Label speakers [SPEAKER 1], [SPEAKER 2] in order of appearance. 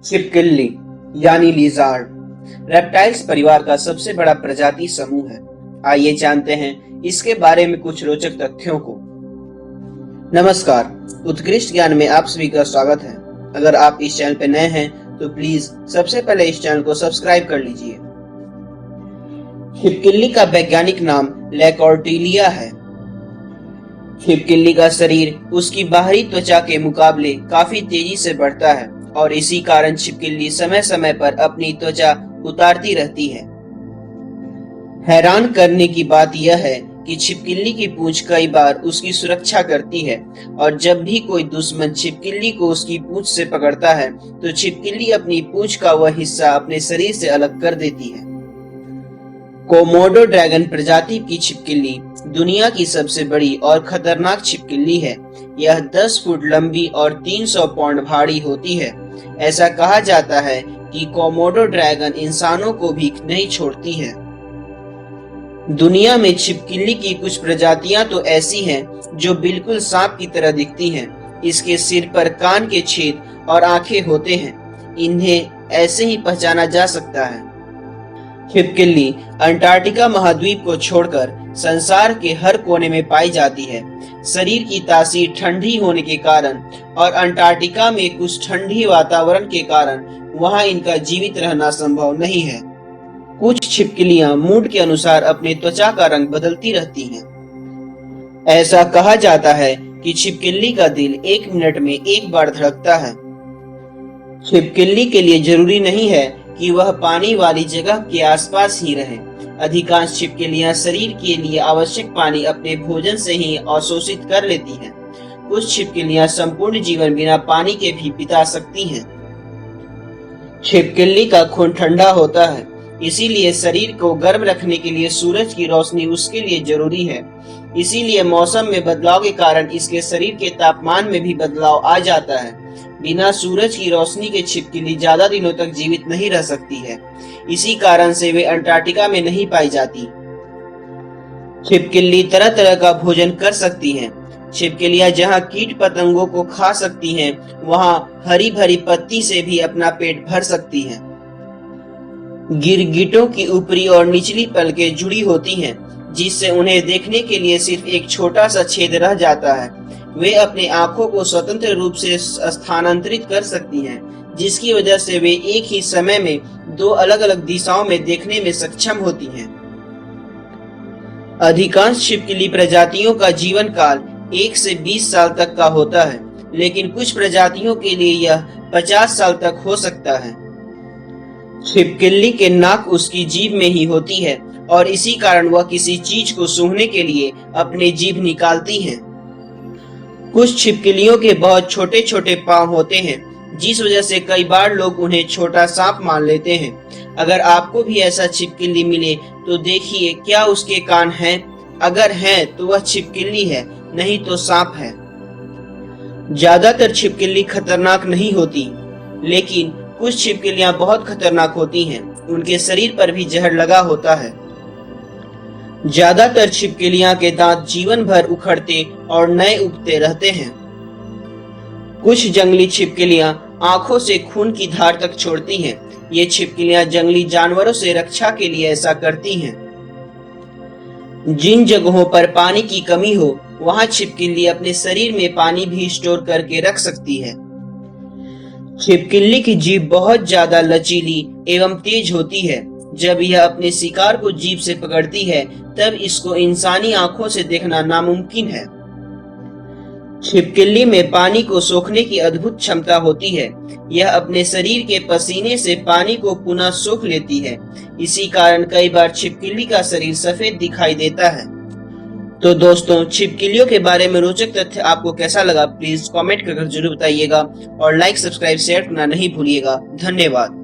[SPEAKER 1] छिपकली यानी lizard reptiles परिवार का सबसे बड़ा प्रजाति समूह है। आइए जानते हैं इसके बारे में कुछ रोचक तथ्यों को। नमस्कार, उत्कृष्ट ज्ञान में आप सभी का स्वागत है। अगर आप इस चैनल पे नए हैं तो प्लीज सबसे पहले इस चैनल को सब्सक्राइब कर लीजिए। छिपकली का वैज्ञानिक नाम लैकॉर्टिलिया है। छिपकली का शरीर उसकी बाहरी त्वचा के मुकाबले काफी तेजी से बढ़ता है और इसी कारण छिपकली समय समय पर अपनी त्वचा उतारती रहती है। हैरान करने की बात यह है कि छिपकली की पूंछ कई बार उसकी सुरक्षा करती है और जब भी कोई दुश्मन छिपकली को उसकी पूंछ से पकड़ता है तो छिपकली अपनी पूंछ का वह हिस्सा अपने शरीर से अलग कर देती है। कोमोडो ड्रैगन प्रजाति की छिपकली दुनिया की सबसे बड़ी और खतरनाक छिपकली है। यह 10 फुट लंबी और 300 पाउंड भारी होती है। ऐसा कहा जाता है कि कोमोडो ड्रैगन इंसानों को भी नहीं छोड़ती है। दुनिया में छिपकली की कुछ प्रजातियां तो ऐसी हैं जो बिल्कुल सांप की तरह दिखती हैं। इसके सिर पर कान के छेद और आंखें होते हैं। इन्हें ऐसे ही पहचाना जा सकता है। छिपकली अंटार्कटिका महाद्वीप को छोड़कर संसार के हर कोने में पाई जाती है। शरीर की तासीर ठंडी होने के कारण और अंटार्कटिका में कुछ ठंडी वातावरण के कारण वहां इनका जीवित रहना संभव नहीं है। कुछ छिपकलियां मूड के अनुसार अपने त्वचा का रंग बदलती रहती हैं। ऐसा कहा जाता है कि छिपकली का दिल 1 मिनट में 1 बार धड़कता है। छिपकली के लिए जरूरी नहीं है कि वह पानी वाली जगह के आसपास ही रहे। अधिकांश छिपकलियां शरीर के लिए आवश्यक पानी अपने भोजन से ही अवशोषित कर लेती हैं। कुछ छिपकलियां संपूर्ण जीवन बिना पानी के भी बिता सकती हैं। छिपकली का खून ठंडा होता है, इसीलिए शरीर को गर्म रखने के लिए सूरज की रोशनी उसके लिए जरूरी है। इसीलिए मौसम में बदलाव के कारण इसके शरीर के तापमान में भी बदलाव आ जाता है। बिना सूरज की रोशनी के छिपकली ज्यादा दिनों तक जीवित नहीं रह सकती है। इसी कारण से वे अंटार्कटिका में नहीं पाई जाती। छिपकली तरह तरह का भोजन कर सकती हैं। छिपकलियां जहां कीट पतंगों को खा सकती हैं, वहां हरी भरी पत्ती से भी अपना पेट भर सकती हैं। गिरगिटों की ऊपरी और निचली पलकें जुड़ी होती हैं, जिससे उन्हें देखने के लिए सिर्फ एक छोटा सा छेद रह जाता है। वे अपने आंखों को स्वतंत्र रूप से स्थानांतरित कर सकती हैं, जिसकी वजह से वे एक ही समय में 2 अलग अलग दिशाओं में देखने में सक्षम होती हैं। अधिकांश छिपकली प्रजातियों का जीवन काल 1 से 20 साल तक का होता है, लेकिन कुछ प्रजातियों के लिए यह 50 साल तक हो सकता है। छिपकली के नाक उसकी जीभ में ही होती है और इसी कारण वह किसी चीज को सूंघने के लिए अपनी जीभ निकालती हैं। कुछ छिपकलियों के बहुत छोटे छोटे पांव होते हैं, जिस वजह से कई बार लोग उन्हें छोटा सांप मान लेते हैं। अगर आपको भी ऐसा छिपकली मिले तो देखिए क्या उसके कान हैं। अगर हैं तो वह छिपकली है, नहीं तो सांप है। ज्यादातर छिपकली खतरनाक नहीं होती, लेकिन कुछ छिपकलियां बहुत खतरनाक होती हैं। उनके शरीर पर भी जहर लगा होता है। ज्यादातर छिपकलियां के दांत जीवन भर उखड़ते और नए उगते रहते हैं। कुछ जंगली छिपकलियां आंखों से खून की धार तक छोड़ती हैं। ये छिपकलियां जंगली जानवरों से रक्षा के लिए ऐसा करती हैं। जिन जगहों पर पानी की कमी हो, वहां छिपकली अपने शरीर में पानी भी स्टोर करके रख सकती है। छिपकली की जीभ बहुत ज्यादा लचीली एवं तेज होती है। जब यह अपने शिकार को जीभ से पकड़ती है, तब इसको इंसानी आंखों से देखना नामुमकिन है। छिपकली में पानी को सोखने की अद्भुत क्षमता होती है। यह अपने शरीर के पसीने से पानी को पुनः सोख लेती है। इसी कारण कई बार छिपकली का शरीर सफेद दिखाई देता है। तो दोस्तों, छिपकलियों के बारे में रोचक तथ्य आपको कैसा लगा, प्लीज कमेंट करके जरूर बताइएगा और लाइक, सब्सक्राइब, शेयर करना नहीं भूलिएगा। धन्यवाद।